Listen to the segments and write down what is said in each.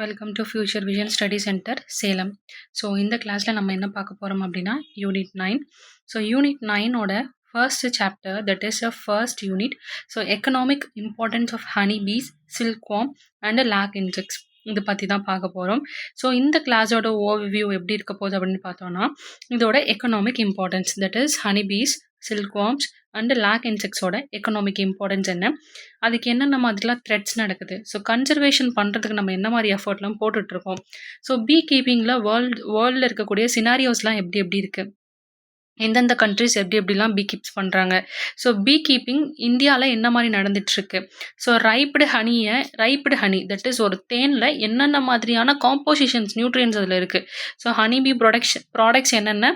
Welcome to Future Vision Study Centre Salem. So இந்த கிளாஸில் நம்ம என்ன பார்க்க போகிறோம் அப்படின்னா யூனிட் 9. ஸோ யூனிட் 9ஓட first chapter that is a first unit. So economic importance of honey bees, silkworm and lac insects இது பற்றி தான் பார்க்க போகிறோம். ஸோ இந்த கிளாஸோட ஓவர்வியூ எப்படி இருக்க போகுது அப்படின்னு பார்த்தோன்னா, இதோட economic importance that is honey bees, silkworms and lac இன்செக்ட்ஸோட எக்கனாமிக் இம்பார்ட்டன்ஸ் என்ன, அதுக்கு என்னென்ன மாதிரிலாம் த்ரெட்ஸ் நடக்குது, ஸோ கன்சர்வேஷன் பண்ணுறதுக்கு நம்ம என்ன மாதிரி எஃபர்ட்லாம் போட்டுட்ருக்கோம், ஸோ பீ கீப்பிங்கில் வேர்ல்டில் இருக்கக்கூடிய சினாரியோஸ்லாம் எப்படி எப்படி இருக்குது, எந்தெந்த கண்ட்ரிஸ் எப்படி எப்படிலாம் பீ கீப்ஸ் பண்ணுறாங்க, ஸோ பீ கீப்பிங் இந்தியாவில் என்ன மாதிரி நடந்துட்டுருக்கு, so ripened honey that is ஒரு தேனில் என்னென்ன மாதிரியான காம்போசிஷன்ஸ் நியூட்ரியன்ஸ் அதில் இருக்குது, ஸோ ஹனி பீ ப்ராடக்ட்ஸ் என்னென்ன,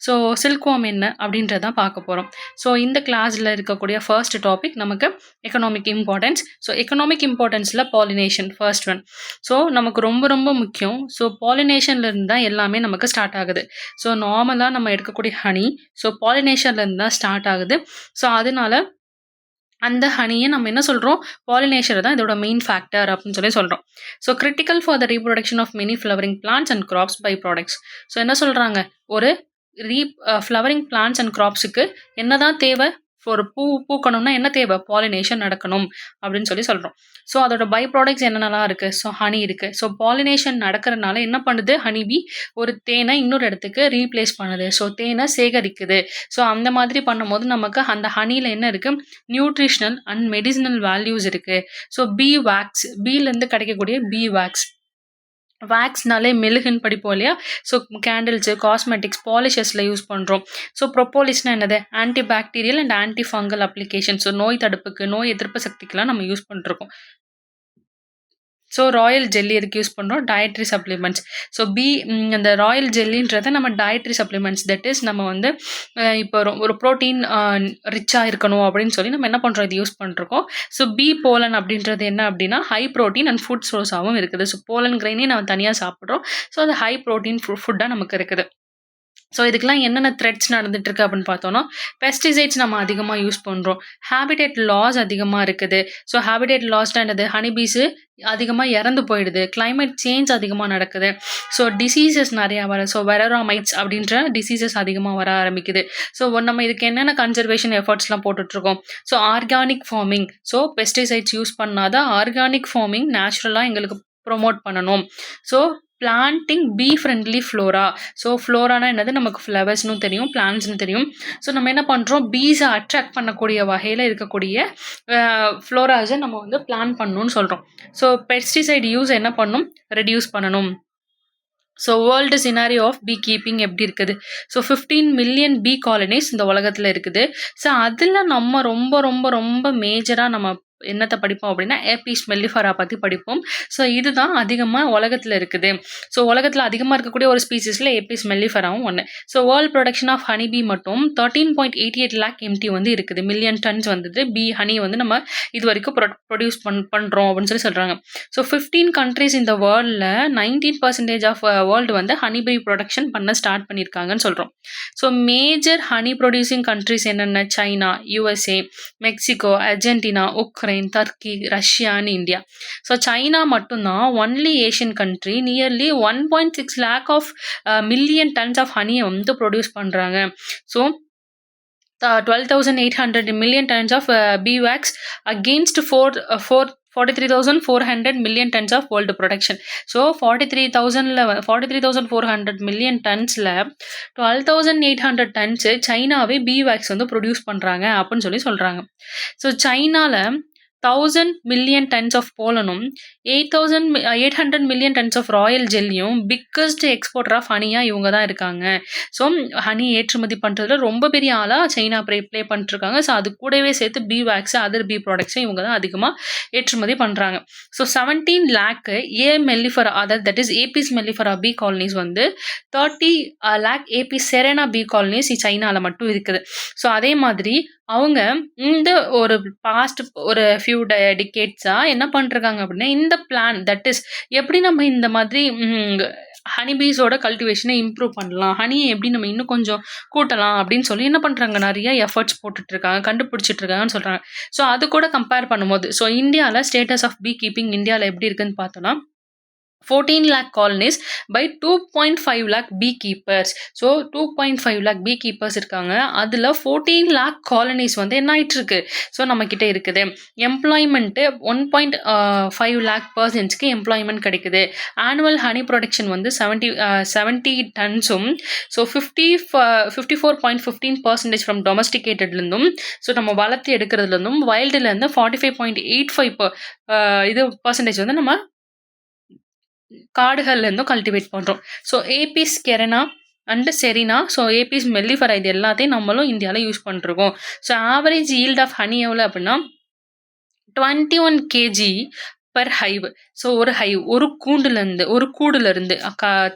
ஸோ சில்க்வார்ம் என்ன அப்படின்றதான் பார்க்க போகிறோம். ஸோ இந்த கிளாஸில் இருக்கக்கூடிய ஃபர்ஸ்ட் டாபிக் நமக்கு எக்கனாமிக் இம்பார்ட்டன்ஸ். ஸோ எக்கனாமிக் இம்பார்ட்டன்ஸில் பாலினேஷன் ஃபர்ஸ்ட் ஒன். ஸோ நமக்கு ரொம்ப ரொம்ப முக்கியம். ஸோ பாலினேஷன்லேருந்து தான் எல்லாமே நமக்கு ஸ்டார்ட் ஆகுது. ஸோ நார்மலாக நம்ம எடுக்கக்கூடிய ஹனி ஸோ பாலினேஷன்லேருந்து தான் ஸ்டார்ட் ஆகுது. ஸோ அதனால அந்த ஹனியை நம்ம என்ன சொல்கிறோம், பாலினேஷன் தான் இதோட மெயின் ஃபேக்டர் அப்படின்னு சொல்கிறோம். So critical for the reproduction of many flowering plants and crops by products. So என்ன சொல்கிறாங்க, ஒரு ஃப்ளவரிங் பிளான்ட்ஸ் அண்ட் கிராப்ஸுக்கு என்ன தான் தேவை, ஒரு பூக்கணும்னா என்ன தேவை, பாலினேஷன் நடக்கணும் அப்படின்னு சொல்கிறோம். ஸோ அதோட பை ப்ராடக்ட்ஸ் என்னென்னலாம் இருக்குது, ஸோ ஹனி இருக்குது. ஸோ பாலினேஷன் நடக்கிறதுனால என்ன பண்ணுது, ஹனிபி ஒரு தேனை இன்னொரு இடத்துக்கு ரீப்ளேஸ் பண்ணுது, ஸோ தேனை சேகரிக்குது. ஸோ அந்த மாதிரி பண்ணும்போது நமக்கு அந்த ஹனியில் என்ன இருக்குது, நியூட்ரிஷனல் அண்ட் மெடிசினல் வேல்யூஸ் இருக்குது. ஸோ பீ வேக்ஸ், பீலேருந்து கிடைக்கக்கூடிய பீ வேக்ஸ்னாலே மெழுகுன்னு படிப்போம் இல்லையா, ஸோ கேண்டில்ஸு, காஸ்மெட்டிக்ஸ், பாலிஷஸில் யூஸ் பண்ணுறோம். ஸோ ப்ரொப்போலிஸ்னால் என்னது, anti bacterial and anti fungal application, so நோய் தடுப்புக்கு, நோய் எதிர்ப்பு சக்திக்கெலாம் நம்ம யூஸ் பண்ணிருக்கோம். ஸோ ராயல் ஜெல்லி எதுக்கு யூஸ் பண்ணுறோம், டயட்ரி சப்ளிமெண்ட்ஸ். ஸோ அந்த ராயல் ஜெல்லின்றதை நம்ம டயட்ரி சப்ளிமெண்ட்ஸ் தட் இஸ் நம்ம வந்து இப்போ ஒரு ப்ரோட்டீன் ரிச்சாக இருக்கணும் அப்படின்னு சொல்லி நம்ம என்ன பண்ணுறோம், இது யூஸ் பண்ணிருக்கோம். ஸோ போலன் அப்படின்றது என்ன அப்படின்னா ஹை ப்ரோட்டீன் அண்ட் ஃபுட் சோர்ஸாகவும் இருக்குது. ஸோ போலன் கிரெயினே நம்ம தனியாக சாப்பிட்றோம். ஸோ அது ஹை ப்ரோட்டீன் ஃபுட்டாக நமக்கு இருக்குது. ஸோ இதுக்கெலாம் என்னென்ன த்ரெட்ஸ் நடந்துகிட்ருக்கு அப்படின்னு பார்த்தோன்னா, பெஸ்டிசைட்ஸ் நம்ம அதிகமாக யூஸ் பண்ணுறோம், ஹேபிடேட் லாஸ் அதிகமாக இருக்குது. ஸோ ஹேபிடேட் லாஸ்டாக என்னது, ஹனிபீஸு அதிகமாக இறந்து போயிடுது, கிளைமேட் சேஞ்ச் அதிகமாக நடக்குது. ஸோ டிசீசஸ் நிறையா வர, ஸோ வெரராமைட்ஸ் அப்படின்ற டிசீசஸ் அதிகமாக வர ஆரம்பிக்குது. ஸோ நம்ம இதுக்கு என்னென்ன கன்சர்வேஷன் எஃபர்ட்ஸ்லாம் போட்டுட்ருக்கோம், so organic farming, so pesticides use பண்ணாதான் ஆர்கானிக் ஃபார்மிங் நேச்சுரலாக எங்களுக்கு ப்ரொமோட் பண்ணணும். So planting bee friendly flora, so ஃப்ளோரானா என்னது, நமக்கு ஃப்ளவர்ஸ்னு தெரியும், பிளான்ட்ஸ்னு தெரியும். ஸோ நம்ம என்ன பண்ணுறோம், பீஸை அட்ராக்ட் பண்ணக்கூடிய வகையில் இருக்கக்கூடிய ஃப்ளோராஸை நம்ம வந்து பிளான் பண்ணணும்னு சொல்கிறோம். ஸோ பெஸ்டிசைட் யூஸ் என்ன பண்ணணும், ரெடியூஸ் பண்ணணும். So world scenario of bee keeping எப்படி இருக்குது, ஸோ 15 மில்லியன் பீ காலனிஸ் இந்த உலகத்தில் இருக்குது. ஸோ அதில் நம்ம ரொம்ப ரொம்ப ரொம்ப மேஜராக நம்ம என்னத்தை படிப்போம் அப்படின்னா ஏபிஸ் மெல்லிஃபரா பற்றி படிப்போம். ஸோ இதுதான் அதிகமாக உலகத்தில் இருக்குது. ஸோ உலகத்தில் அதிகமாக இருக்கக்கூடிய ஒரு ஸ்பீசிஸில் ஏபிஸ் மெல்லிஃபராவும் ஒன்று. So world production of honey bee மட்டும் 13.88 லேக் எம்டி வந்து இருக்குது, மில்லியன் டன்ஸ் வந்துட்டு பீ ஹனி வந்து நம்ம இது வரைக்கும் ப்ரொடியூஸ் பண்ணுறோம் அப்படின்னு சொல்கிறாங்க. ஸோ 15 கண்ட்ரிஸ் இந்த வேர்ல்டில் 19% ஆஃப் வேர்ல்டு வந்து ஹனி பீ ப்ரொடக்ஷன் பண்ண ஸ்டார்ட் பண்ணியிருக்காங்கன்னு சொல்கிறோம். So major honey producing countries என்னென்ன, China, USA, Mexico, Argentina, Ukraine, Turkey, Russia and India. So China மட்டும்தான் only Asian country nearly 1.6 lakh of million tons of ஹனியை வந்து ப்ரொடியூஸ் பண்ணுறாங்க. So 12,800 million tons of bee wax against 43,400 million tons of world production. So 43,400 million tonsல 12,800 tons சைனாவே bee wax வந்து produce பண்ணுறாங்க அப்படின்னு சொல்கிறாங்க. ஸோ சைனாவில் 1,000 மில்லியன் டன்ஸ் ஆஃப் போலனும் 800 மில்லியன் டன்ஸ் ஆஃப் ராயல் ஜெல்லியும் பிக்கஸ்ட் எக்ஸ்போர்ட்டர் ஆஃப் ஹனியாக இவங்க தான் இருக்காங்க. ஸோ ஹனி ஏற்றுமதி பண்ணுறதுல ரொம்ப பெரிய ஆளாக சைனா ப்ளே பண்ணிட்டுருக்காங்க. ஸோ அது கூடவே சேர்த்து பீ வேக்ஸு அதர் பீ ப்ராடக்ட்ஸும் இவங்க தான் அதிகமாக ஏற்றுமதி பண்ணுறாங்க. ஸோ 17 லேக்கு மெல்லிஃபரா அதாவது that is Apis mellifera bee colonies வந்து 30 lakh Apis cerana bee colonies சைனாவில் மட்டும் இருக்குது. ஸோ அதே மாதிரி அவங்க இந்த ஒரு பாஸ்ட் ஒரு ஃபியூ டிகேட்ஸாக என்ன பண்ணிருக்காங்க அப்படின்னா, இந்த பிளான் தட் இஸ் எப்படி நம்ம இந்த மாதிரி ஹனிபீஸோட கல்டிவேஷனை இம்ப்ரூவ் பண்ணலாம், ஹனியை எப்படி நம்ம இன்னும் கொஞ்சம் கூட்டலாம் அப்படின்னு சொல்லி என்ன பண்ணுறாங்க, நிறைய எஃபர்ட்ஸ் போட்டுட்ருக்காங்க, கண்டுபிடிச்சிட்டு இருக்காங்கன்னு சொல்கிறாங்க. ஸோ அது கூட கம்பேர் பண்ணும்போது ஸோ இந்தியாவில் ஸ்டேட்டஸ் ஆஃப் பீ கீப்பிங் இந்தியாவில் எப்படி இருக்குன்னு பார்த்தோன்னா, 14 lakh colonies by 2.5 lakh beekeepers. So 2.5 lakh beekeepers இருக்காங்க. அதில் 14 lakh colonies வந்து என்ன ஆயிட்டு இருக்கு? ஸோ நம்மக்கிட்ட இருக்குது. எம்ப்ளாய்மெண்ட்டு 1.5 lakh பர்சன்ஸ்க்கு எம்ப்ளாய்மெண்ட் கிடைக்குது. ஆனுவல் ஹனி ப்ரொடக்ஷன் வந்து 70 டன்ஸும், ஸோ 54.15% ஃப்ரம் டொமஸ்டிகேட்டட்லேருந்தும், ஸோ நம்ம வளர்த்து எடுக்கிறதுலேருந்தும், வைல்டுலேருந்து 45.85 இது பர்சன்டேஜ் வந்து நம்ம காடுகள்லேருந்தும் கல்டிவேட் பண்ணுறோம். So Apis cerana and cerana, so Apis mellifera இது எல்லாத்தையும் நம்மளும் இந்தியாவில் யூஸ் பண்ணிருக்கோம். So average yield of honey எவ்வளோ அப்படின்னா 21 kg per hive. ஸோ ஒரு கூடுலேருந்து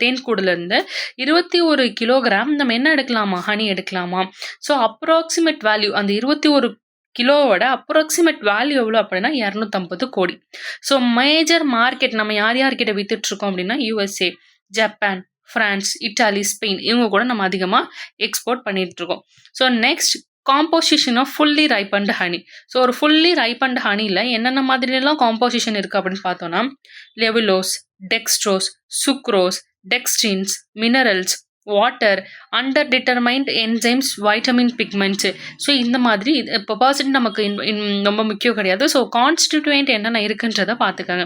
தேன் கூடுலேருந்து 21 கிலோகிராம் நம்ம என்ன எடுக்கலாமா? ஹனி எடுக்கலாமா? ஸோ அப்ராக்சிமேட் வேல்யூ அந்த 21 கிலோவோட அப்ராக்சிமேட் வேல்யூ எவ்வளோ அப்படின்னா 250 கோடி. ஸோ மேஜர் மார்க்கெட் நம்ம யார்கிட்ட வித்துட்ருக்கோம் அப்படின்னா USA, Japan, France, Italy, Spain இவங்க கூட நம்ம அதிகமாக எக்ஸ்போர்ட் பண்ணிகிட்ருக்கோம். So next composition of fully ripened honey. So ஒரு ஃபுல்லி ரைப்பன்டு ஹனியில் என்னென்ன மாதிரிலாம் காம்போசிஷன் இருக்குது அப்படின்னு பார்த்தோன்னா levulose, dextrose, sucrose, dextrins, minerals, water, undetermined enzymes, vitamin pigments. So இந்த மாதிரி இப்போ பர்சன்ட் நமக்கு ரொம்ப முக்கியம் கிடையாது. ஸோ கான்ஸ்டிடியூயன்ட் என்னென்ன இருக்குன்றதை பார்த்துக்கோங்க.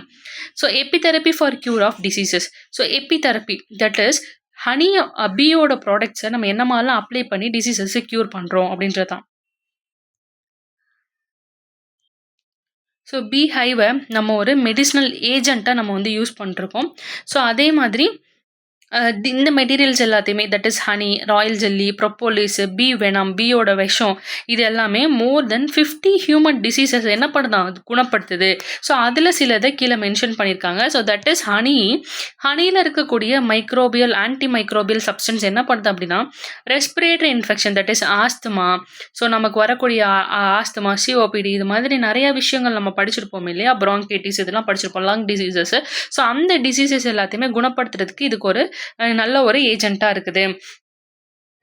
So apitherapy for cure of diseases. So apitherapy that is honey பீயோட ப்ராடக்ட்ஸை நம்ம என்ன மாதிரிலாம் அப்ளை பண்ணி டிசீசஸை க்யூர் பண்ணுறோம் அப்படின்றது தான். ஸோ பீ ஹைவை நம்ம ஒரு மெடிசினல் ஏஜெண்ட்டாக நம்ம வந்து யூஸ் பண்ணிருக்கோம். ஸோ அதே மாதிரி இந்த மெட்டீரியல்ஸ் எல்லாத்தையுமே that is honey, royal jelly, propolis, bee venom, பீயோட விஷம் இது எல்லாமே மோர் தென் 50 ஹியூமன் டிசீசஸ் என்ன பண்ணுதான் அது குணப்படுத்துது. ஸோ அதில் சிலதை கீழே மென்ஷன் பண்ணியிருக்காங்க. ஸோ தட் இஸ் ஹனியில் இருக்கக்கூடிய மைக்ரோபியல் ஆன்டி மைக்ரோபியல் சப்ஸ்டன்ஸ் என்ன பண்ணுது அப்படின்னா respiratory infection that is asthma. So நமக்கு வரக்கூடிய ஆஸ்துமா, சிஓபிடி இது மாதிரி நிறைய விஷயங்கள் நம்ம படிச்சிருப்போம் இல்லையா, ப்ராங்கைட்டிஸ் இதெல்லாம் படிச்சிருப்போம், லங் டிசீசஸ். ஸோ அந்த டிசீசஸ் எல்லாத்தையுமே குணப்படுத்துறதுக்கு இதுக்கு ஒரு நல்ல ஒரு ஏஜென்ட்டாக இருக்குது.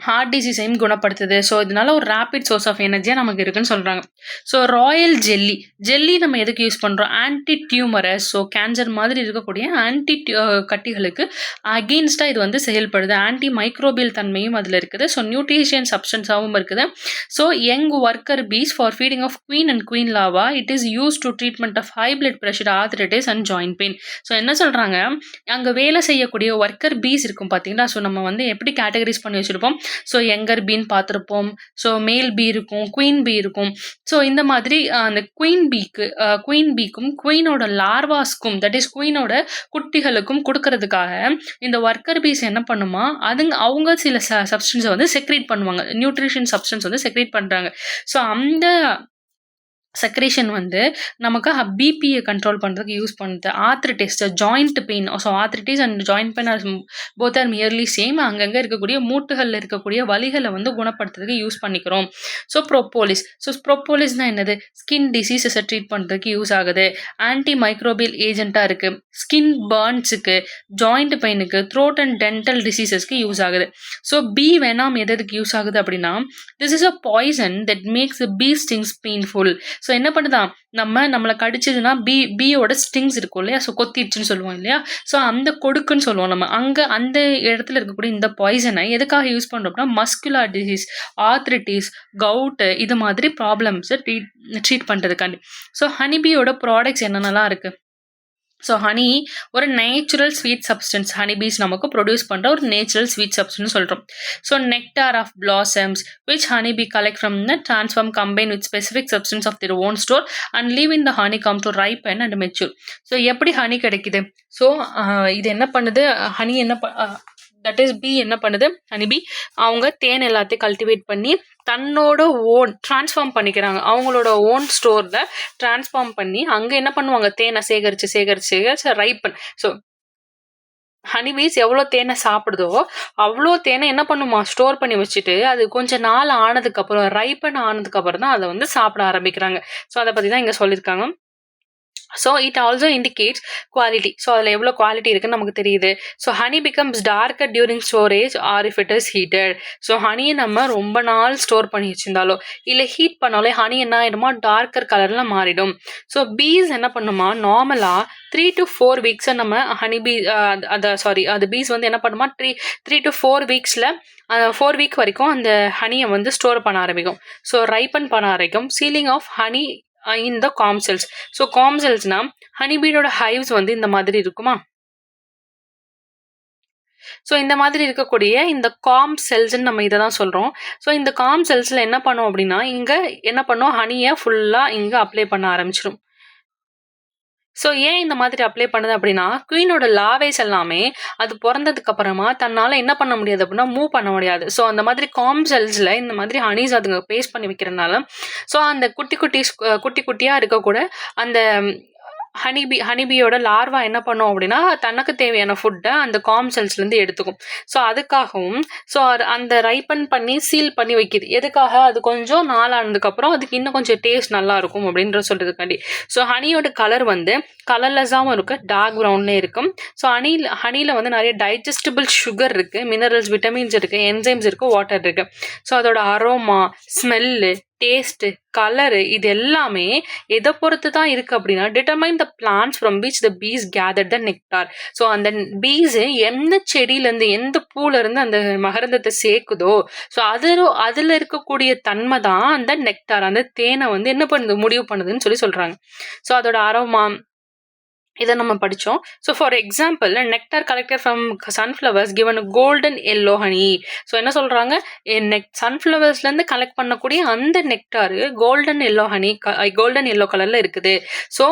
ஹார்ட் டிசீஸையும் குணப்படுத்துது. ஸோ இதனால ஒரு ரேபிட் சோர்ஸ் ஆஃப் எனர்ஜியாக நமக்கு இருக்குன்னு சொல்கிறாங்க. ஸோ ராயல் ஜெல்லி நம்ம எதுக்கு யூஸ் பண்ணுறோம்? ஆன்டி டியூமரஸ், ஸோ கேன்சர் மாதிரி இருக்கக்கூடிய கட்டிகளுக்கு அகெயின்ஸ்டாக இது வந்து செயல்படுது. ஆன்டி மைக்ரோபியல் தன்மையும் அதில் இருக்குது. ஸோ நியூட்ரிஷியன் சப்ஸ்டன்ஸாகவும் இருக்குது. So young worker bees for feeding of queen and queen larva it is use to treatment of high blood pressure, arthritis and joint pain. So என்ன சொல்கிறாங்க, அங்கே வேலை செய்யக்கூடிய ஒர்க்கர் பீஸ் இருக்கும் பார்த்தீங்களா. ஸோ நம்ம வந்து எப்படி கேட்டகரைஸ் பண்ணி வச்சுருப்போம். ஸோ யங்கர் பீன்னு பார்த்துருப்போம். ஸோ மேல் பீ இருக்கும், குவீன் பீ இருக்கும். ஸோ இந்த மாதிரி அந்த குவீன் பீக்கும் குவீனோட லார்வாஸ்க்கும் தட் இஸ் குவீனோட குட்டிகளுக்கும் கொடுக்கறதுக்காக இந்த ஒர்க்கர் பீஸ் என்ன பண்ணுமா, அவங்க சில சப்ஸ்டன்ஸை வந்து செக்ரேட் பண்ணுவாங்க, நியூட்ரிஷன் சப்ஸ்டன்ஸ் வந்து செக்ரேட் பண்ணுறாங்க. ஸோ அந்த செக்ரேஷன் வந்து நமக்கு பிபியை கண்ட்ரோல் பண்ணுறதுக்கு யூஸ் பண்ணுது. Arthritis, joint pain. So arthritis and joint pain are both are nearly same. அங்கங்கே இருக்கக்கூடிய மூட்டுகளில் இருக்கக்கூடிய வலிகளை வந்து குணப்படுத்துறதுக்கு யூஸ் பண்ணிக்கிறோம். ஸோ ப்ரோப்போலிஸ்னால் என்னது? ஸ்கின் டிசீசஸை ட்ரீட் பண்ணுறதுக்கு யூஸ் ஆகுது. ஆன்டி மைக்ரோபியல் ஏஜென்ட்டாக இருக்குது. ஸ்கின் பர்ன்ஸுக்கு, ஜாயிண்ட் பெயினுக்கு, த்ரோட் அண்ட் டென்டல் டிசீசஸ்க்கு யூஸ் ஆகுது. ஸோ பீ வெனாம் எதுக்கு யூஸ் ஆகுது அப்படின்னா this is a poison that makes bee stings painful. So என்ன பண்ணுதான், நம்மளை கடிச்சதுன்னா பீயோட ஸ்டிங்ஸ் இருக்கும் இல்லையா, ஸோ கொத்திடுச்சுன்னு சொல்லுவோம் இல்லையா. ஸோ அந்த கொடுக்குன்னு சொல்லுவோம் நம்ம. அங்கே அந்த இடத்துல இருக்கக்கூடிய இந்த பாய்சனை எதுக்காக யூஸ் பண்ணுறோம்னா மஸ்குலர் டிசீஸ், ஆர்த்ரைட்டிஸ், கவுட்டு இது மாதிரி ப்ராப்ளம்ஸை ட்ரீட் பண்ணுறதுக்காண்டி. ஸோ ஹனிபீயோட ப்ராடக்ட்ஸ் என்னென்னலாம் இருக்குது? ஸோ ஹனி ஒரு நேச்சுரல் ஸ்வீட் சப்ஸ்டன்ஸ். ஹனிபீஸ் நமக்கு ப்ரொடியூஸ் பண்ணுற ஒரு நேச்சுரல் ஸ்வீட் சப்ஸ்டன்ஸ் சொல்கிறோம். So nectar of blossoms which honeybee collect from the transform combine with specific substance of their own store and leave in the honey comb to ripen and mature. So எப்படி honey கிடைக்குது? So இது என்ன பண்ணுது, honey that is பீ என்ன பண்ணுது, ஹனிபீ அவங்க தேன் எல்லாத்தையும் cultivate பண்ணி தன்னோட ஓன் ட்ரான்ஸ்ஃபார்ம் பண்ணிக்கிறாங்க. அவங்களோட ஓன் ஸ்டோரில் ட்ரான்ஸ்ஃபார்ம் பண்ணி அங்கே என்ன பண்ணுவாங்க, தேனை சேகரித்து ரைப்பன். ஸோ ஹனிபீஸ் எவ்வளோ தேனை சாப்பிடுதோ அவ்வளோ தேனை என்ன பண்ணுமா, ஸ்டோர் பண்ணி வச்சுட்டு அது கொஞ்சம் நாள் ஆனதுக்கப்புறம் ரைப்பன் ஆனதுக்கப்புறம் தான் அதை வந்து சாப்பிட ஆரம்பிக்கிறாங்க. ஸோ அதை பற்றி தான் இங்கே சொல்லியிருக்காங்க. So it also indicates quality. So அதில் எவ்வளோ குவாலிட்டி இருக்குன்னு நமக்கு தெரியுது. So honey becomes darker during storage or if it is heated. So ஹனியை நம்ம ரொம்ப நாள் ஸ்டோர் பண்ணி வச்சிருந்தாலோ இல்லை ஹீட் பண்ணாலே ஹனி என்ன ஆகிடுமா, டார்க்கர் கலரில் மாறிடும். ஸோ பீஸ் என்ன பண்ணுமா, நார்மலாக 3 to 4 வீக்ஸை நம்ம ஹனி பீ அது பீஸ் வந்து என்ன பண்ணுமா, 3 to 4 வீக்ஸில் 4 வீக் வரைக்கும் அந்த ஹனியை வந்து ஸ்டோர் பண்ண ஆரம்பிக்கும். ஸோ ரைப்பன் பண்ண ஆரம்பிக்கும். Sealing of honey in the comb cells. So comb செல்ஸ்னா ஹனிபீடோட ஹைவ்ஸ் வந்து இந்த மாதிரி இருக்குமா. ஸோ இந்த மாதிரி இருக்கக்கூடிய இந்த காம் செல்ஸ்ன்னு நம்ம இதை தான் சொல்கிறோம். ஸோ இந்த காம் செல்ஸில் என்ன பண்ணோம் அப்படின்னா, இங்கே என்ன பண்ணோம், ஹனியை ஃபுல்லாக இங்கே அப்ளை பண்ண ஆரம்பிச்சிடும். ஸோ ஏன் இந்த மாதிரி அப்ளை பண்ணுது அப்படின்னா, குயினோட லாவேஸ் எல்லாமே அது பிறந்ததுக்கு அப்புறமா தன்னால் என்ன பண்ண முடியாது அப்படின்னா, மூவ் பண்ண முடியாது. ஸோ அந்த மாதிரி காம் செல்ஸில் இந்த மாதிரி ஹனிஸ் அதுங்க பேஸ்ட் பண்ணி வைக்கிறனால, ஸோ அந்த குட்டி குட்டியாக இருக்கக்கூட அந்த ஹனிபியோட லார்வா என்ன பண்ணும் அப்படின்னா, தனக்கு தேவையான ஃபுட்டை அந்த காம் செல்ஸ்லேருந்து எடுத்துக்கும். ஸோ அதுக்காகவும் ஸோ அந்த ரைப்பன் பண்ணி சீல் பண்ணி வைக்கிது. எதுக்காக, அது கொஞ்சம் நாளானதுக்கப்புறம் அதுக்கு இன்னும் கொஞ்சம் டேஸ்ட் நல்லா இருக்கும் அப்படின்ற சொல்கிறதுக்காண்டி. ஸோ ஹனியோட கலர் வந்து கலர்லெஸ்ஸாகவும் இருக்குது, டார்க் ப்ரௌன்லேயே இருக்கும். ஸோ ஹனியில் வந்து நிறைய டைஜஸ்டபிள் சுகர் இருக்குது, மினரல்ஸ், விட்டமின்ஸ் இருக்குது, என்சைம்ஸ் இருக்குது, வாட்டர் இருக்குது. ஸோ அதோட அரோமா, ஸ்மெல்லு, டேஸ்ட்டு, கலரு இது எல்லாமே எதை பொறுத்து தான் இருக்குது அப்படின்னா, determine the plants from which the bees gather the nectar. So அந்த பீஸு எந்த செடியிலேருந்து எந்த பூலேருந்து அந்த மகரந்தத்தை சேர்க்குதோ, ஸோ அதில் இருக்கக்கூடிய தன்மை தான் அந்த நெக்டார், அந்த தேனை வந்து என்ன பண்ணுது, முடிவு பண்ணுதுன்னு சொல்கிறாங்க. ஸோ அதோட அரோமா இதை நம்ம படித்தோம். So for example, nectar collected from sunflowers given golden yellow honey. So என்ன சொல்கிறாங்க, சன்ஃப்ளவர்ஸ்லேருந்து கலெக்ட் பண்ணக்கூடிய அந்த நெக்டாரு கோல்டன் எல்லோ கலரில் இருக்குது. ஸோ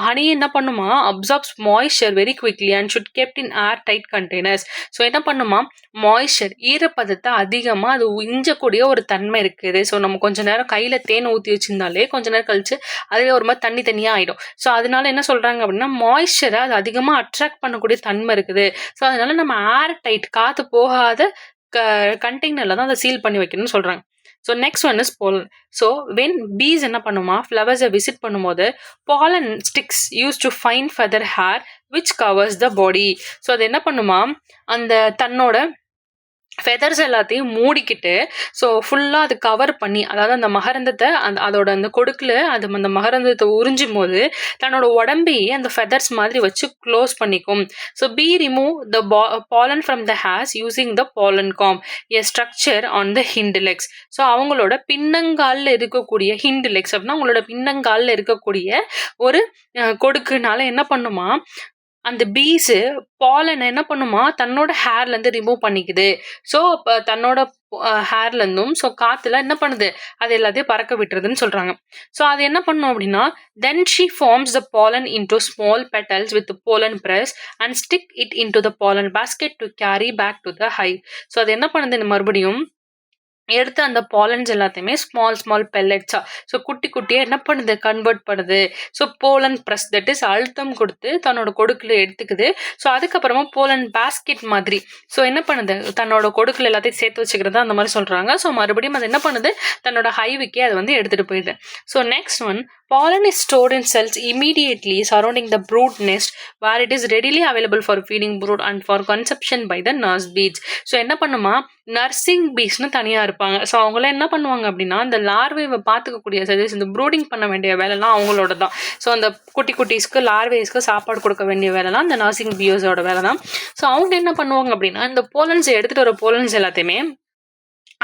ஹனி என்ன பண்ணுமா, absorbs moisture very quickly and should kept in air tight containers. So என்ன பண்ணுமா, மாய்ஸ்சர் ஈரப்பதத்தை அதிகமாக அது உஞ்சக்கூடிய ஒரு தன்மை இருக்குது. ஸோ நம்ம கொஞ்சம் நேரம் கையில் தேன் ஊற்றி வச்சிருந்தாலே கொஞ்ச நேரம் கழிச்சு அதுவே ஒரு மாதிரி தனியாக ஆகிடும். ஸோ அதனால என்ன சொல்கிறாங்க அப்படின்னா, மாய்ஸ்சரை அது அதிகமாக அட்ராக்ட் பண்ணக்கூடிய தன்மை இருக்குது. ஸோ அதனால நம்ம ஏர் டைட், காற்று போகாத கண்டெய்னரில் தான் அதை சீல் பண்ணி வைக்கணும்னு சொல்கிறாங்க. So next one is pollen. So when bees என்ன பண்ணுமா, ஃப்ளவர்ஸை விசிட் பண்ணும்போது pollen sticks use to fine feather hair which covers the body. So அது என்ன பண்ணுமா, அந்த தன்னோட ஃபெதர்ஸ் எல்லாத்தையும் மூடிக்கிட்டு ஸோ ஃபுல்லாக அது கவர் பண்ணி, அதாவது அந்த மகரந்தத்தை அதோட அந்த கொடுக்கில் அந்த மகரந்தத்தை உறிஞ்சும் போது தன்னோட உடம்பையே அந்த ஃபெதர்ஸ் மாதிரி வச்சு க்ளோஸ் பண்ணிக்கும். So bee remove the pollen from the hairs using the pollen comb, a structure on the hind legs. So அவங்களோட பின்னங்காலில் இருக்கக்கூடிய ஹிண்ட் லெக்ஸ் அப்படின்னா அவங்களோட பின்னங்காலில் இருக்கக்கூடிய ஒரு கொடுக்குனால என்ன பண்ணுமா, அந்த பீஸு பாலனை என்ன பண்ணுமா, தன்னோட ஹேர்லேருந்து ரிமூவ் பண்ணிக்குது. ஸோ இப்போ தன்னோட ஹேர்லேருந்தும் ஸோ காற்றுல என்ன பண்ணுது, அது எல்லாத்தையும் பறக்க விட்டுறதுன்னு சொல்கிறாங்க. ஸோ அது என்ன பண்ணும் அப்படின்னா, then she forms the pollen into small pellets with pollen press and stick it into the pollen basket to carry back to the hive. So அது என்ன பண்ணுது, மறுபடியும் எடுத்து அந்த பாலன்ஸ் எல்லாத்தையுமே ஸ்மால் பெல்லட்ஸா ஸோ குட்டியாக என்ன பண்ணுது, கன்வெர்ட் பண்ணுது. So pollen press, that is அழுத்தம் கொடுத்து தன்னோட கொடுக்கில் எடுத்துக்குது. ஸோ அதுக்கப்புறமா போலன் பாஸ்கெட் மாதிரி ஸோ என்ன பண்ணுது, தன்னோட கொடுக்கில் எல்லாத்தையும் சேர்த்து வச்சுக்கிறது அந்த மாதிரி சொல்கிறாங்க. ஸோ மறுபடியும் அது என்ன பண்ணுது, தன்னோட ஹைவுக்கே அதை வந்து எடுத்துகிட்டு போயிடுது. So next one, pollen is stored in cells immediately surrounding the brood nest where it is readily available for feeding brood and for consumption by the nurse bees. So என்ன பண்ணுமா, நர்சிங் பீஸ்னு தனியாக இருப்பாங்க. ஸோ அவங்களாம் என்ன பண்ணுவாங்க அப்படின்னா, இந்த லார்வேவை பார்த்துக்கக்கூடிய service, இந்த ப்ரூடிங் பண்ண வேண்டிய வேலைலாம் அவங்களோட தான். ஸோ அந்த குட்டீஸ்க்கு லார்வேஸ்க்கு சாப்பாடு கொடுக்க வேண்டிய வேலைலாம் இந்த நர்சிங் பியோஸோட வேலை தான். ஸோ அவங்க என்ன பண்ணுவாங்க அப்படின்னா, இந்த போலன்ஸை எடுத்துகிட்டு வர போலன்ஸ் எல்லாத்தையுமே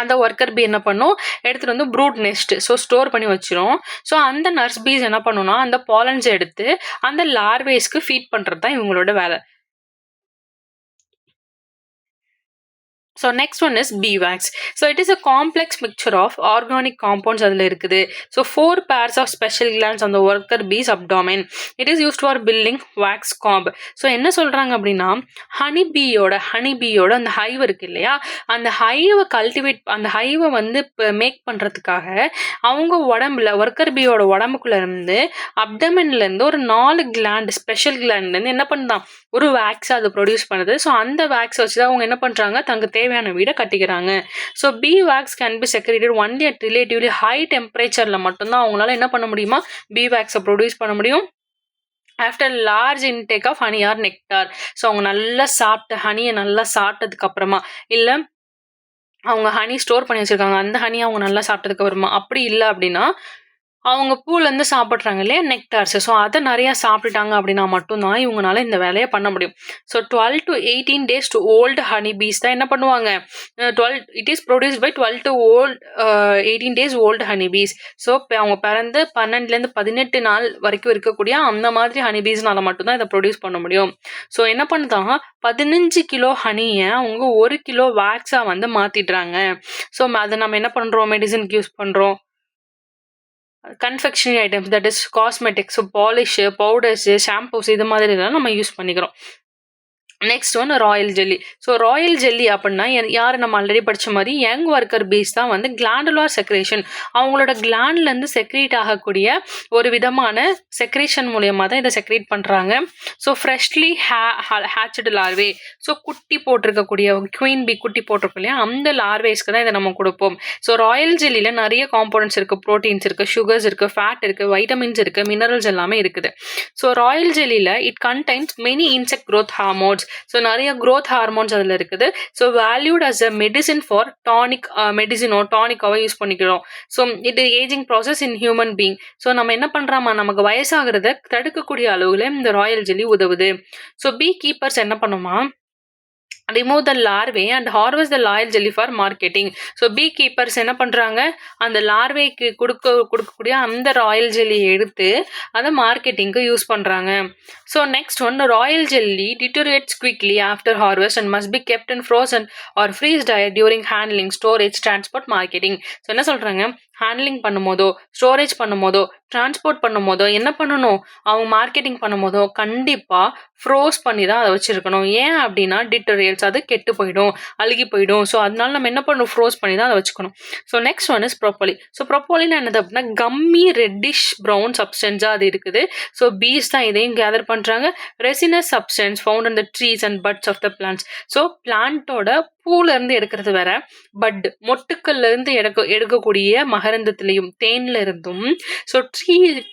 அந்த ஒர்க்கர் பீ என்ன பண்ணும், எடுத்துகிட்டு வந்து ப்ரூட் நெஸ்ட் ஸோ ஸ்டோர் பண்ணி வச்சிரும். ஸோ அந்த நர்ஸ் பீஸ் என்ன பண்ணுன்னா, அந்த பாலன்ஸ் எடுத்து அந்த லார்வேஸ்க்கு ஃபீட் பண்ணுறது தான் இவங்களோட வேலை. So next one is beeswax. So it is a complex mixture of organic compounds அதில் இருக்குது. So 4 pairs of special glands on the worker bees abdomen. It is used for building wax comb. So என்ன சொல்கிறாங்க அப்படின்னா, honey பீயோட அந்த ஹைவ் இருக்குது இல்லையா, அந்த ஹைவை அந்த ஹைவை வந்து இப்போ மேக் பண்ணுறதுக்காக அவங்க உடம்புல ஒர்க்கர் பீயோட உடம்புக்குள்ளே இருந்து அப்டமின்லேருந்து ஒரு 4 கிளாண்ட் ஸ்பெஷல் கிளாண்ட்லேருந்து என்ன பண்ணுதான், ஒரு வேக்ஸை அது ப்ரொடியூஸ் பண்ணுது. ஸோ அந்த வேக்ஸை வச்சு தான் அவங்க என்ன பண்ணுறாங்க, தங்களுக்கு தேவையான வீடை கட்டிக்கிறாங்க. So bee wax can be secreted only at relatively high டெம்பரேச்சரில் மட்டும்தான் அவங்களால என்ன பண்ண முடியுமா, பீ வேக்ஸை ப்ரொடியூஸ் பண்ண முடியும். After large intake of honey or nectar. So அவங்க நல்லா சாப்பிட்டு ஹனியை நல்லா சாப்பிட்டதுக்கு அப்புறமா, இல்லை அவங்க ஹனி ஸ்டோர் பண்ணி வச்சிருக்காங்க, அந்த ஹனியை அவங்க நல்லா சாப்பிட்டதுக்கு அப்புறமா, அப்படி இல்லை அப்படின்னா அவங்க பூலேருந்து சாப்பிட்றாங்க இல்லையா நெக்டார்ஸ். ஸோ அதை நிறையா சாப்பிட்டுட்டாங்க அப்படின்னா மட்டும்தான் இவங்களால இந்த வேலையை பண்ண முடியும். So 12 to 18 days to old honey bees தான் என்ன பண்ணுவாங்க, 12 it is produced by 12 to 18 days old honey bees. So அவங்க பிறந்து 12லேருந்து 18 நாள் வரைக்கும் இருக்கக்கூடிய அந்த மாதிரி ஹனி பீஸ்னால மட்டும்தான் இதை ப்ரொடியூஸ் பண்ண முடியும். ஸோ என்ன பண்ணுதாங்க, 15 கிலோ ஹனியை அவங்க 1 கிலோ வேக்ஸாக வந்து மாற்றிடுறாங்க. ஸோ அதை நம்ம என்ன பண்ணுறோம், மெடிசனுக்கு யூஸ் பண்ணுறோம். Confectionery items, that is cosmetics, polish, powders, shampoos இது மாதிரிலாம் நம்ம யூஸ் பண்ணிக்கிறோம். Next one royal jelly. So royal jelly அப்படின்னா யார் நம்ம ஆல்ரெடி படித்த மாதிரி யங் ஒர்க்கர் பீஸ் தான் வந்து கிளாண்டுலார் செக்ரேஷன், அவங்களோட கிளாண்ட்லேருந்து செக்ரேட் ஆகக்கூடிய ஒரு விதமான செக்ரேஷன் மூலியமாக தான் இதை செக்ரேட் பண்ணுறாங்க. So freshly hatched larvae, so குட்டி போட்டிருக்கக்கூடிய குவீன் பீ குட்டி போட்டிருக்கோம் இல்லையா, அந்த லார்வேஸ்க்கு தான் இதை நம்ம கொடுப்போம். ஸோ ராயல் ஜெல்லியில் நிறைய காம்போனன்ட்ஸ் இருக்குது, ப்ரோட்டீன்ஸ் இருக்குது, சுகர்ஸ் இருக்குது, ஃபேட் இருக்குது, வைட்டமின்ஸ் இருக்குது, மினரல்ஸ் எல்லாமே இருக்குது. ஸோ ராயல் ஜெல்லியில் it contains many insect growth hormones. So நிறைய க்ரோத் ஹார்மோன்ஸ் அதில் இருக்குது. So valued as a medicine for tonic, மெடிசினோ டானிக்காவோ யூஸ் பண்ணிக்கிறோம். ஸோ இது ageing process in human being. So நம்ம என்ன பண்ணுறோமா, நமக்கு வயசாகிறத தடுக்கக்கூடிய அளவில் இந்த ராயல் ஜெல்லி உதவுது. ஸோ பீ கீப்பர்ஸ் என்ன பண்ணுமா, remove the larvae and harvest the royal jelly for marketing. So bee keepers என்ன பண்ணுறாங்க, அந்த லார்வேக்கு கொடுக்கக்கூடிய அந்த ராயல் ஜெல்லியை எடுத்து அதை மார்க்கெட்டிங்க்கு யூஸ் பண்ணுறாங்க. So next one, royal jelly deteriorates quickly after harvest and must be kept in frozen or freeze டயட் during handling, storage, transport, marketing. So என்ன சொல்கிறாங்க, ஹேண்ட்லிங் பண்ணும்போதோ, ஸ்டோரேஜ் பண்ணும்போதோ, டிரான்ஸ்போர்ட் பண்ணும்போதோ, என்ன பண்ணணும், அவங்க மார்க்கெட்டிங் பண்ணும்போதோ கண்டிப்பாக ஃப்ரோஸ் பண்ணி தான் அதை வச்சுருக்கணும். ஏன் அப்படின்னா டிட்டோரியல்ஸ், அது கெட்டு போயிடும், அழுகி போயிடும். ஸோ அதனால நம்ம என்ன பண்ணணும், ஃப்ரோஸ் பண்ணி தான் அதை வச்சுக்கணும். So next one is propolis. So ப்ரோப்போலின்னு என்னது அப்படின்னா கம்மி ரெட்டிஷ் ப்ரௌன் சப்ஸ்டன்ஸாக அது இருக்குது. ஸோ பீஸ் தான் இதையும் கேதர் பண்ணுறாங்க. Resinous substance found in the trees and buds of the plants. So பிளான்ட்டோட பூலேருந்து எடுக்கிறது வேற, பட் மொட்டுக்கள்லேருந்து எடுக்கக்கூடிய மகரந்தத்துலேயும் தேன்ல இருந்தும். ஸோ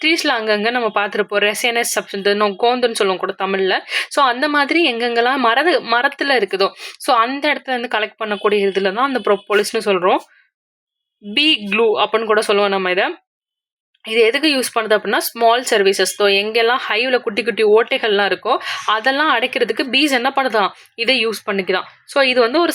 ட்ரீஸில் அங்கங்கே நம்ம பார்த்துருப்போம் ரெசினஸ் சப்ஸ்டன்ஸ், கோந்துன்னு சொல்லுவோம் கூட தமிழில். ஸோ அந்த மாதிரி எங்கெங்கெல்லாம் மரத்தில் இருக்குதோ, ஸோ அந்த இடத்துல இருந்து கலெக்ட் பண்ணக்கூடிய இதில் தான் அந்த ப்ரோப்போலிஸ்னு சொல்கிறோம். பீ க்ளூ அப்படின்னு கூட சொல்லுவோம் நம்ம இதை. இது எதுக்கு யூஸ் பண்ணுது அப்படின்னா ஸ்மால் சர்வீசஸ், எங்கெல்லாம் ஹைவில் குட்டி குட்டி ஓட்டைகள்லாம் இருக்கோ அதெல்லாம் அடைக்கிறதுக்கு பீஸ் என்ன பண்ணுதான், இதை யூஸ் பண்ணிக்குதான். ஸோ இது வந்து ஒரு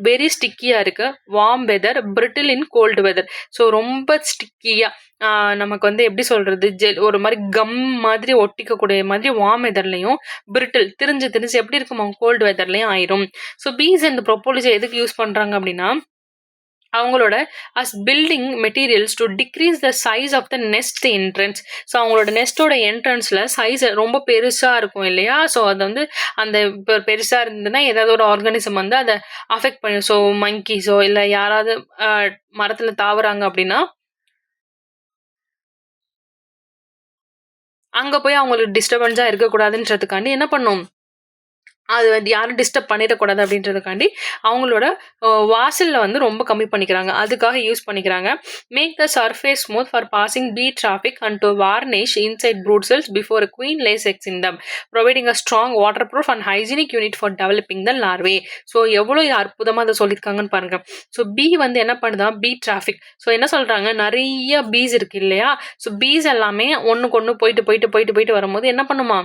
வெரி ஸ்டிக்கியாக இருக்குது. வார்ம் வெதர், பிரிட்டில் இன் கோல்டு வெதர். ஸோ ரொம்ப ஸ்டிக்கியாக நமக்கு வந்து எப்படி சொல்கிறது, ஒரு மாதிரி கம் மாதிரி ஒட்டிக்கக்கூடிய மாதிரி வார்ம் வெதர்லையும், பிரிட்டில் திரிஞ்சு எப்படி இருக்குமா கோல்டு வெதர்லையும் ஆயிரும். ஸோ பீஸ் அண்ட் ப்ரோப்போலிஸை எதுக்கு யூஸ் பண்ணுறாங்க அப்படின்னா அவங்களோட as building materials to decrease the size of the nest entrance. So அவங்களோட நெஸ்ட்டோட என்ட்ரன்ஸில் சைஸ் ரொம்ப பெருசாக இருக்கும் இல்லையா. ஸோ அது வந்து அந்த இப்போ பெருசாக இருந்ததுன்னா ஏதாவது ஒரு ஆர்கானிசம் வந்து அதை அஃபெக்ட் பண்ணும். ஸோ மங்கீஸோ இல்லை யாராவது மரத்தில் தாவுறாங்க அப்படின்னா அங்கே போய் அவங்களுக்கு டிஸ்டர்பன்ஸாக இருக்கக்கூடாதுன்றதுக்காண்டி என்ன பண்ணும், அது வந்து யாரும் டிஸ்டர்ப் பண்ணிடக்கூடாது அப்படின்றதுக்காண்டி அவங்களோட வாசலில் வந்து ரொம்ப கம்மி பண்ணிக்கிறாங்க, அதுக்காக யூஸ் பண்ணிக்கிறாங்க. Make the surface smooth for passing bee traffic and to varnish inside brood cells before a queen lays eggs in them, providing a strong waterproof and hygienic unit for developing the larvae. So எவ்வளோ அற்புதமாக அதை சொல்லியிருக்காங்கன்னு பாருங்க. So பீ வந்து என்ன பண்ணுதா, பீ traffic. So என்ன சொல்கிறாங்க, நிறைய பீஸ் இருக்கு இல்லையா. ஸோ பீஸ் எல்லாமே ஒன்றுக்கு ஒன்று போயிட்டு வரும்போது என்ன பண்ணுமா,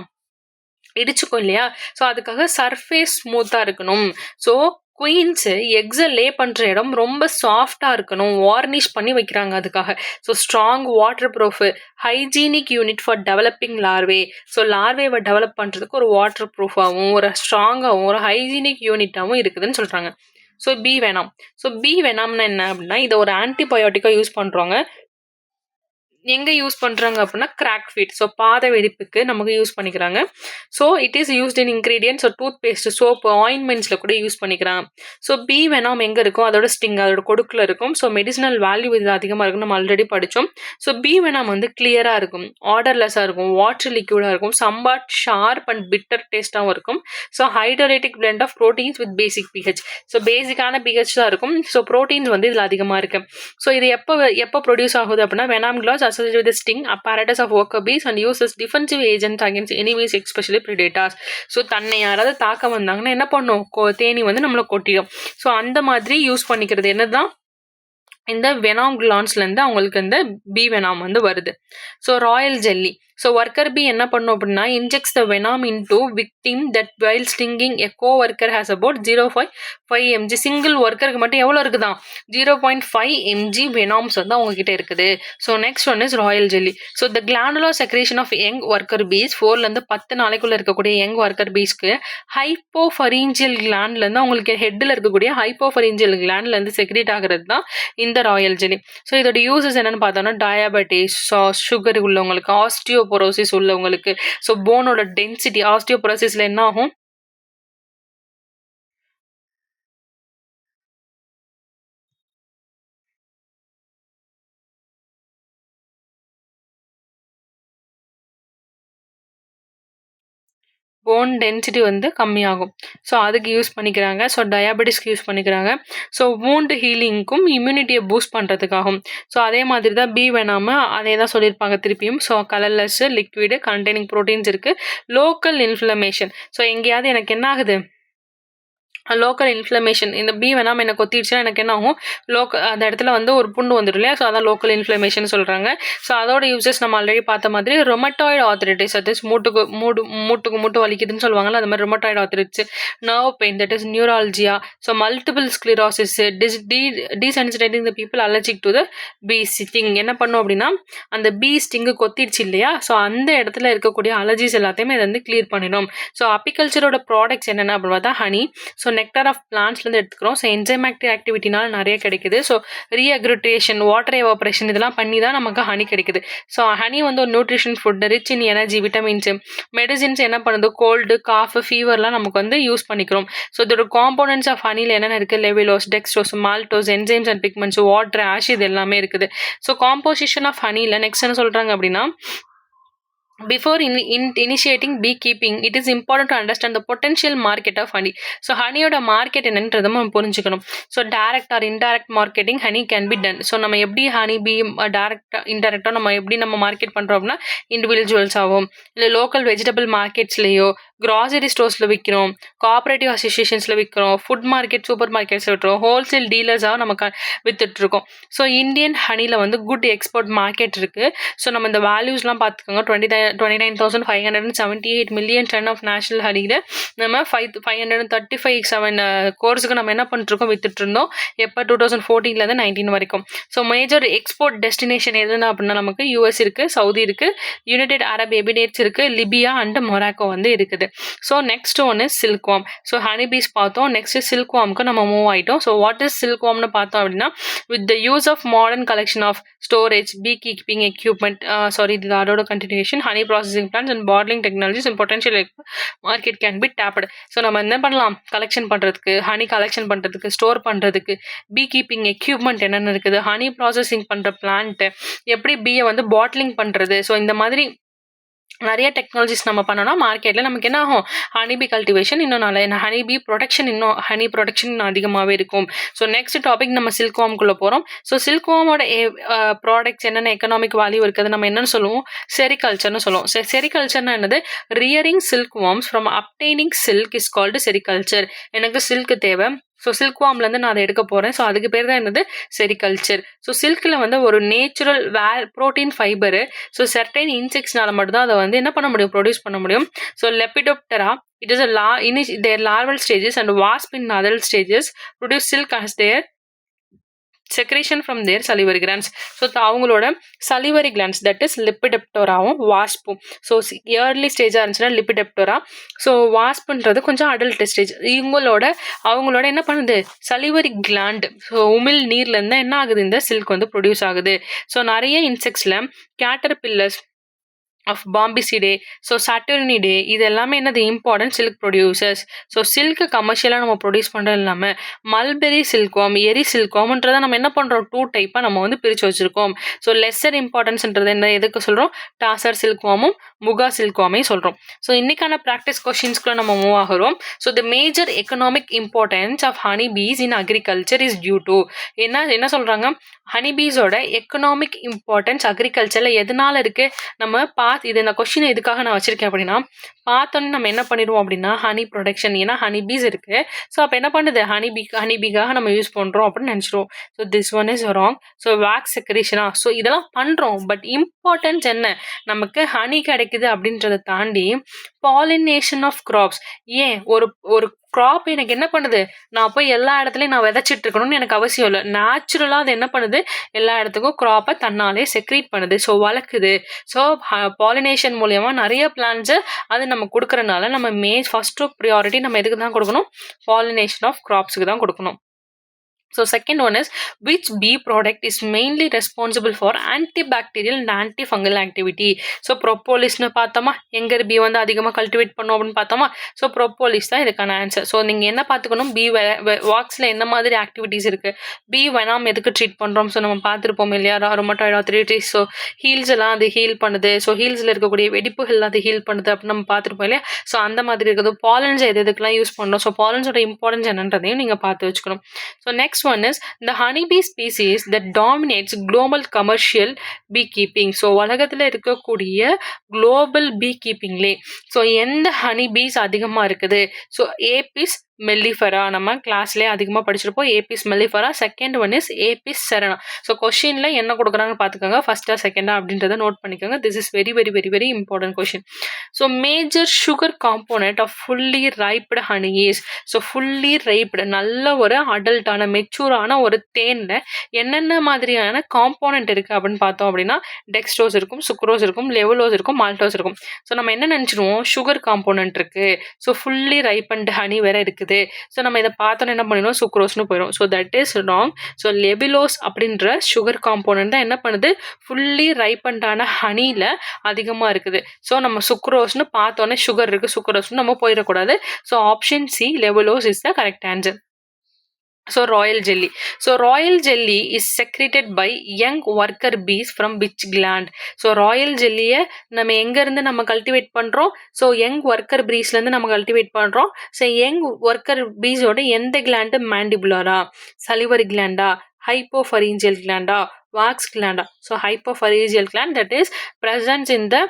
இடிச்சுக்கும் இல்லையா. ஸோ அதுக்காக சர்ஃபேஸ் ஸ்மூத்தாக இருக்கணும். ஸோ குயின்ஸு எக்ஸை லே பண்ணுற இடம் ரொம்ப சாஃப்டாக இருக்கணும், வார்னிஷ் பண்ணி வைக்கிறாங்க அதுக்காக. So strong waterproof, hygienic unit for developing larvae. So லார்வேவை டெவலப் பண்ணுறதுக்கு ஒரு வாட்டர் ப்ரூஃபாகவும் ஒரு ஸ்ட்ராங்காகவும் ஒரு ஹைஜீனிக் யூனிட்டாகவும் இருக்குதுன்னு சொல்கிறாங்க. ஸோ பீ வேணாம். ஸோ பீ வேணாம்னா என்ன அப்படின்னா இதை ஒரு ஆன்டிபயோட்டிக்காக யூஸ் பண்ணுறாங்க. எங்கே யூஸ் பண்ணுறாங்க அப்படின்னா கிராக் ஃபீட், ஸோ பாத வெடிப்புக்கு நமக்கு யூஸ் பண்ணிக்கிறாங்க. So it is used in ingredient, so toothpaste, soap, ஆயின்மெண்ட்ஸில் கூட யூஸ் பண்ணிக்கிறாங்க. ஸோ பீ வெனாம் எங்கே இருக்கும், அதோட ஸ்டிங் அதோட கொடுக்கில் இருக்கும். ஸோ மெடிசினல் வேல்யூ இதில் அதிகமாக இருக்கும், நம்ம ஆல்ரெடி படித்தோம். ஸோ பீ வெனாம் வந்து கிளியராக இருக்கும், ஆர்டர்லெஸ்ஸாக இருக்கும், வாட்டர் லிக்யூடாக இருக்கும், சம்பாட் ஷார்ப் அண்ட் பிட்டர் டேஸ்ட்டாகவும் இருக்கும். So hydrolytic blend of proteins with basic pH. So பேசிக்கான பிஹெச் தான் இருக்கும். ஸோ ப்ரோட்டீன்ஸ் வந்து இதில் அதிகமாக இருக்குது. ஸோ இது எப்போ ப்ரொடியூஸ் ஆகுது அப்படின்னா venom glands associated with the sting apparatus of worker bees and used as defensive agent against enemies, especially predators. So தன்னை யாராவது தாக்க வந்தாங்கன்னா என்ன பண்ணும், தேனி வந்து நம்மளை கொட்டிடும். ஸோ அந்த மாதிரி யூஸ் பண்ணிக்கிறது என்னதான் இந்த வெனாம் கிளான்ஸ்லேருந்து அவங்களுக்கு இந்த பி வெனாம் வந்து வருது. So royal jelly. So worker bee என்ன பண்ணும் அப்படின்னா injects the venom into victim that while stinging a go worker has about 0.5 mg. Single ஒர்க்கருக்கு மட்டும் எவ்வளோ இருக்குதான், 0.5 mg வெனாம்ஸ் வந்து அவங்க கிட்ட இருக்குது. So next one is royal jelly. So the glandular secretion of young worker bees 4லேருந்து 10 நாளைக்குள்ள இருக்கக்கூடிய யங் ஒர்க்கர் பீஸ்க்கு ஹைப்போஃபரீஞ்சியல் கிளாண்ட்லேருந்து அவங்களுக்கு ஹெட்டில் இருக்கக்கூடிய ஹைப்போஃபரீஞ்சியல் கிளாண்ட்லேருந்து செக்ரேட் ஆகிறது தான் இந்த ராயல் ஜெல்லி. ஸோ இதோட யூசஸ் என்னன்னு பார்த்தோம்னா டயபெட்டிஸ், சுகர் உள்ளவங்களுக்கு, ஆஸ்டியோபோரோசிஸ் உள்ளவங்களுக்கு, ஸோ போனோட டென்சிட்டி, ஆஸ்டியோபோரோசிஸ்ல என்ன ஆகும், போன் டென்சிட்டி வந்து கம்மியாகும். ஸோ அதுக்கு யூஸ் பண்ணிக்கிறாங்க. ஸோ டயாபெட்டிஸ்க்கு யூஸ் பண்ணிக்கிறாங்க. ஸோ வூண்ட் ஹீலிங்க்கும் இம்யூனிட்டியை பூஸ்ட் பண்ணுறதுக்காகும். ஸோ அதே மாதிரி தான் பி வேணாமல் அதே தான் சொல்லியிருப்பாங்க திருப்பியும். So colourless liquid containing proteins இருக்குது. Local inflammation. ஸோ எங்கேயாவது எனக்கு என்ன ஆகுது, லோக்கல் இன்ஃப்ளமேஷன், இந்த பி வேணாமல் எனக்கு கொத்திடுச்சுன்னா எனக்கு என்ன ஆகும், அந்த இடத்துல வந்து ஒரு புண்ணு வந்துடும் இல்லையா, ஸோ அதான் லோக்கல் இன்ஃப்ளமேஷன் சொல்கிறாங்க. ஸோ அதோட யூசஸ் நம்ம ஆல்ரெடி பார்த்த மாதிரி ரொமட்டாய்டு ஆர்த்ரைட்டிஸ், தட் இஸ் மூட்டுக்கு வலிக்குதுன்னு சொல்லுவாங்கல்ல, அந்த மாதிரி rheumatoid arthritis, nerve pain, that is neuralgia, so multiple sclerosis, desensitizing the people allergic to the bee sting. என்ன பண்ணும் அப்படின்னா அந்த பீ ஸ்டிங்கு கொத்திடுச்சு இல்லையா, ஸோ அந்த இடத்துல இருக்கக்கூடிய அலர்ஜிஸ் எல்லாத்தையுமே இதை வந்து கிளியர் பண்ணிடும். ஸோ அப்பிகல்ச்சரோட ப்ராடக்ட்ஸ் என்னென்ன அப்படின்னு பார்த்தா ஹனி. ஸோ நெக்டார் ஆஃப் பிளான்ட்ஸ்லேருந்து எடுத்துக்கிறோம். ஸோ என்சைமேட்டிக் ஆக்டிவிட்டினால நிறைய கிடைக்குது. ஸோ ரீஅக்ரிட்டேஷன், வாட்டர் எவாபரேஷன் இதெல்லாம் பண்ணி தான் நமக்கு ஹனி கிடைக்குது. ஸோ ஹனி வந்து ஒரு nutrition food, rich in energy, vitamins, medicines என்ன பண்ணுது, கோல்டு, காஃப், ஃபீவர்லாம் நமக்கு வந்து யூஸ் பண்ணிக்கிறோம். ஸோ இதோட காம்போனன்ட்ஸ் ஆஃப் ஹனியில் என்னென்ன இருக்குது, levulose, dextrose, maltose, enzymes and pigments, water, ash, இது எல்லாமே இருக்குது. ஸோ காம்போசிஷன் ஆஃப் ஹனியில் நெக்ஸ்ட் என்ன சொல்கிறாங்க அப்படின்னா, before initiating beekeeping, it is important to understand the potential market of honey. So ஹனியோட மார்க்கெட் என்னன்றதை நம்ம புரிஞ்சுக்கணும். So direct or indirect marketing honey can be done. So நம்ம எப்படி ஹனி பி டைரக்டாக இன்டைரக்டாக நம்ம எப்படி நம்ம மார்க்கெட் பண்ணுறோம் அப்படின்னா இண்டிவிஜுவல்ஸ் ஆகும், இல்லை லோக்கல் வெஜிடபிள் மார்க்கெட்ஸ்லேயோ, கிராசரி ஸ்டோர்ஸில் விற்கிறோம், கோஆப்ரேட்டிவ் அசோசியேஷன்ஸில் விற்கிறோம், ஃபுட் மார்க்கெட், சூப்பர் மார்க்கெட்ஸில் விட்டுறோம், ஹோல்சேல் டீலர்ஸாக நமக்கு விற்றுட்ருக்கோம். ஸோ இந்தியன் ஹனியில் வந்து குட் எக்ஸ்போர்ட் மார்க்கெட் இருக்குது. ஸோ நம்ம இந்த வேல்யூஸ்லாம் பார்த்துக்கோங்க. 29,578 million டன் ஆஃப் நேஷனல் ஹனியில் நம்ம 535 கோர்ஸுக்கு நம்ம என்ன பண்ணிட்டுருக்கோம், விற்றுட்ருந்தோம். எப்போ 2014 19 வரைக்கும். ஸோ மேஜர் எக்ஸ்போர்ட் டெஸ்டினேஷன் எதுனா அப்படின்னா நமக்கு யூஎஸ் இருக்குது, சவுதி இருக்குது, யுனைடெட் அரப் எமிரேட்ஸ் இருக்குது, லிபியா அண்ட் மொராக்கோ வந்து இருக்குது. ஸோ நெக்ஸ்ட் ஒன்று சில்க்வாம். ஸோ ஹனி பீஸ் பார்த்தோம். நெக்ஸ்ட் சில்க்வாம்க்கு நம்ம மூவ் ஆகிட்டோம். ஸோ வாட் இஸ் சில்க்வாம்னு பார்த்தோம் அப்படின்னா with the use of modern collection of storage, bee keeping equipment, இது அதோட continuation, honey processing plans and bottling technologies and potential market can be tapped. So நம்ம என்ன பண்ணலாம், கலெக்ஷன் பண்ணுறதுக்கு, ஹனி கலெக்ஷன் பண்ணுறதுக்கு, ஸ்டோர் பண்ணுறதுக்கு, பீ கீப்பிங் எக்யூப்மெண்ட் என்னென்ன இருக்குது, ஹனி ப்ராசஸிங் பண்ணுற பிளான்ட்டு, எப்படி பீயை வந்து பாட்லிங் பண்ணுறது, ஸோ இந்த மாதிரி நிறைய டெக்னாலஜிஸ் நம்ம பண்ணோம்னா மார்க்கெட்டில் நமக்கு என்ன ஆகும், ஹனிபி கல்டிவேஷன் இன்னும் நல்ல ஹனிபி ப்ரொடக்ஷன், இன்னும் ஹனி ப்ரொடக்ஷன் இன்னும் அதிகமாகவே இருக்கும். ஸோ நெக்ஸ்ட் டாபிக் நம்ம சில்க்வாம்குள்ளே போகிறோம். ஸோ சில்க்வாமோட ப்ராடக்ட்ஸ் என்னென்ன எக்கனாமிக் வேல்யூ இருக்குது நம்ம என்னென்னு சொல்லுவோம், செரிகல்ச்சர்னு சொல்லுவோம். செரிகல்ச்சர்னா என்னது, rearing silk worms from obtaining silk is called sericulture. எனக்கு சில்க் தேவை, ஸோ சில்க்வாம்லேருந்து நான் அதை எடுக்க போகிறேன். ஸோ அதுக்கு பேர் தான் என்னது, செரிகல்ச்சர். ஸோ சில்கில் வந்து ஒரு natural protein fibre. So certain இன்செக்ட்ஸ்னால மட்டும்தான் அதை வந்து என்ன பண்ண முடியும், ப்ரொடியூஸ் பண்ண முடியும். So Lepidoptera, it is their larval stages and wasp in adult stages produce silk as their secretion from their salivary glands. So அவங்களோட salivary glands, that is லிப்பிடெப்டோராவும் வாஸ்பும். ஸோ இயர்லி ஸ்டேஜாக இருந்துச்சுன்னா லிப்பிடெப்டோரா, ஸோ வாஸ்புன்றது கொஞ்சம் adult stage. அவங்களோட என்ன பண்ணுது, salivary gland, so உமிழ் நீர்லேருந்து என்ன ஆகுது, இந்த சில்க் வந்து ப்ரொடியூஸ் ஆகுது. ஸோ நிறைய இன்செக்ட்ஸில் கேட்டர்பில்லர்ஸ், ஆஃப் பாம்பிசிடே, ஸோ சாட்டர்னிடே இது எல்லாமே என்னது important silk producers. So silk கமர்ஷியலாக நம்ம ப்ரொடியூஸ் பண்ணுறது இல்லாமல் மல்பெரி சில்க்வாம், எரி சில்க்வாம்ன்றதை நம்ம என்ன பண்ணுறோம் 2 டைப்பாக நம்ம வந்து பிரித்து வச்சுருக்கோம். ஸோ லெஸ்ஸர் இம்பார்ட்டன்ஸ்ன்றது என்ன எதுக்கு சொல்கிறோம், டாசர் சில்க்வாமும் முகா சில்க்வாமையும் சொல்கிறோம். ஸோ இன்றைக்கான ப்ராக்டிஸ் கொஷின்ஸ்க்குள்ள நம்ம மூவ் ஆகிறோம். So the major economic importance of honey bees in agriculture is due to என்ன சொல்கிறாங்க, ஹனி பீஸோட எக்கனாமிக் இம்பார்ட்டன்ஸ் அக்ரிகல்ச்சரில் எதனால இருக்குது நம்ம இது இந்த கொஸ்டின் எதுக்காக நான் வச்சிருக்கேன் அப்படின்னா, பார்த்தோன்னே நம்ம என்ன பண்ணிடுவோம் அப்படின்னா ஹனி ப்ரொடக்ஷன், ஏன்னா ஹனி பீஸ் இருக்கு, ஸோ அப்போ என்ன பண்ணுது ஹனி பீக்காக நம்ம யூஸ் பண்ணுறோம் அப்படின்னு நினச்சிடுவோம். So this one is wrong. So wax செக்ரேஷனா, ஸோ இதெல்லாம் பண்ணுறோம், பட் இம்பார்ட்டன்ஸ் என்ன, நமக்கு ஹனி கிடைக்குது அப்படின்றத தாண்டி பாலினேஷன் ஆஃப் கிராப்ஸ். ஏன் ஒரு ஒரு க்ராப் எனக்கு என்ன பண்ணுது, நான் போய் எல்லா இடத்துலையும் நான் விதைச்சிட்டு இருக்கணும்னு எனக்கு அவசியம் இல்லை, நேச்சுரலாக அது என்ன பண்ணுது, எல்லா இடத்துக்கும் க்ராப்பை தன்னாலே செக்ரீட் பண்ணுது, ஸோ வளர்க்குது. ஸோ பாலினேஷன் மூலயமா நிறைய பிளான்ஸை அது நம்ம கொடுக்குறனால நம்ம ஃபர்ஸ்ட் ப்ரியாரிட்டி நம்ம எதுக்கு தான் கொடுக்கணும், பாலினேஷன் ஆஃப் கிராப்ஸுக்கு தான் கொடுக்கணும். So second one is, which bee product is mainly responsible for antibacterial and antifungal activity? So propolisனு பார்த்தோமா, எங்க பீ வந்து அதிகமாக கல்டிவேட் பண்ணும் அப்படின்னு பார்த்தோமா, ஸோ ப்ரொப்போலிஸ் தான் இதுக்கான ஆன்சர். ஸோ நீங்கள் என்ன பார்த்துக்கணும், பீ வாக்ஸில் என்ன மாதிரி ஆக்டிவிட்டீஸ் இருக்குது, பீ வெனாம் எதுக்கு ட்ரீட் பண்ணுறோம், ஸோ நம்ம பார்த்துருப்போம் இல்லையா, ரொமட்டாய்டு ஆர்த்ரைட்டிஸ், ஸோ ஹீல்ஸ் எல்லாம் அது ஹீல் பண்ணுது, ஸோ ஹீல்ஸில் இருக்கக்கூடிய வெடிப்புகள் அது ஹீல் பண்ணுது அப்படின்னு நம்ம பார்த்துருப்போம் இல்லையா, ஸோ அந்த மாதிரி இருக்குது. பாலன்ஸ் எதுக்கெல்லாம் யூஸ் பண்ணுறோம், ஸோ பாலன்ஸோட இம்பார்ட்டன்ஸ் என்னன்றதையும் நீங்கள் பார்த்து வச்சுக்கணும். So next one is the honeybee species that dominates global commercial beekeeping. So உலகத்தில் இருக்கக்கூடிய குளோபல் பீ கீப்பிங்லே ஸோ எந்த ஹனிபீஸ் அதிகமாக இருக்குது, ஸோ ஏபிஸ் மெல்லிஃபரா, நம்ம கிளாஸ்லேயே அதிகமாக படிச்சிருப்போம் Apis mellifera. Second one is Apis cerana. So கொஷினில் என்ன கொடுக்குறாங்கன்னு பார்த்துக்கோங்க, ஃபர்ஸ்டா செகண்டா அப்படின்றத நோட் பண்ணிக்கோங்க. This is very very very very important question. So major sugar component of fully ripened honey is, so fully ripened நல்ல ஒரு அடல்ட்டான மெச்சூரான ஒரு தேனில் என்னென்ன மாதிரியான காம்போனன்ட் இருக்குது அப்படின்னு பார்த்தோம் அப்படின்னா, டெக்ஸ்ட்ரோஸ் இருக்கும், சுக்ரோஸ் இருக்கும், லெவலோஸ் இருக்கும், மால்டோஸ் இருக்கும். ஸோ நம்ம என்ன நினச்சிடுவோம், சுகர் காம்போனன்ட் இருக்குது, ஸோ ஃபுல்லி ரைப்பன்ட் ஹனி வேற இருக்குது, ஸோ நம்ம இதை பார்த்தோன்னு என்ன பண்ணிடுவோம், சுக்ரோஸ்னு போயிடும். So that is wrong. So levulose அப்படின்ற சுகர் காம்போனன்ட் தான் என்ன பண்ணுது, ஃபுல்லி ரைப்பண்டான ஹனியில் அதிகமாக இருக்குது. ஸோ நம்ம சுக்ரோஸ்னு பார்த்தோன்னே சுகர் இருக்குது, சுக்ரோஸ்னு நம்ம போயிடக்கூடாது. So option C levulose is the correct answer. So royal jelly. So royal jelly is secreted by young worker bees from which gland? So royal jelly-ய நம்ம எங்க இருந்து நம்ம கல்டிவேட் பண்றோம், ஸோ யங் ஒர்க்கர் பீஸ்ல இருந்து நம்ம கல்டிவேட் பண்றோம். ஸோ யங் ஒர்க்கர் பீஸோட எந்த கிளாண்டு, மேண்டிபுலரா, சலிவரி கிளாண்டா, ஹைப்போஃபரீஞ்சியல் கிளாண்டா, வாக்ஸ் கிளாண்டா? So hypopharyngeal gland that is present in the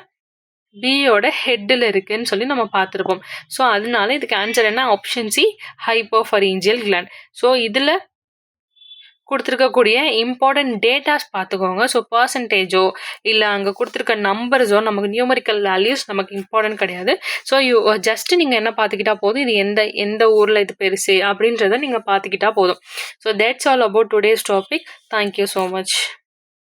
பியோட ஹெட்டில் இருக்குன்னு சொல்லி நம்ம பார்த்துருப்போம். ஸோ அதனால இதுக்கு ஆன்சர் என்ன, ஆப்ஷன் சி ஹைப்போஃபரீஞ்சியல் கிளாண்ட். ஸோ இதில் கொடுத்துருக்கக்கூடிய இம்பார்ட்டன்ட் டேட்டாஸ் பார்த்துக்கோங்க. ஸோ பர்சன்டேஜோ இல்லை அங்கே கொடுத்துருக்க நம்பர்ஸோ நமக்கு நியூமரிக்கல் வேல்யூஸ் நமக்கு இம்பார்ட்டன்ட் கிடையாது. ஸோ ஜஸ்ட் நீங்கள் என்ன பார்த்துக்கிட்டா போதும், இது எந்த ஊரில் இது பெருசு அப்படின்றத நீங்கள் பார்த்துக்கிட்டா போதும். So that's all about today's topic. Thank you so much.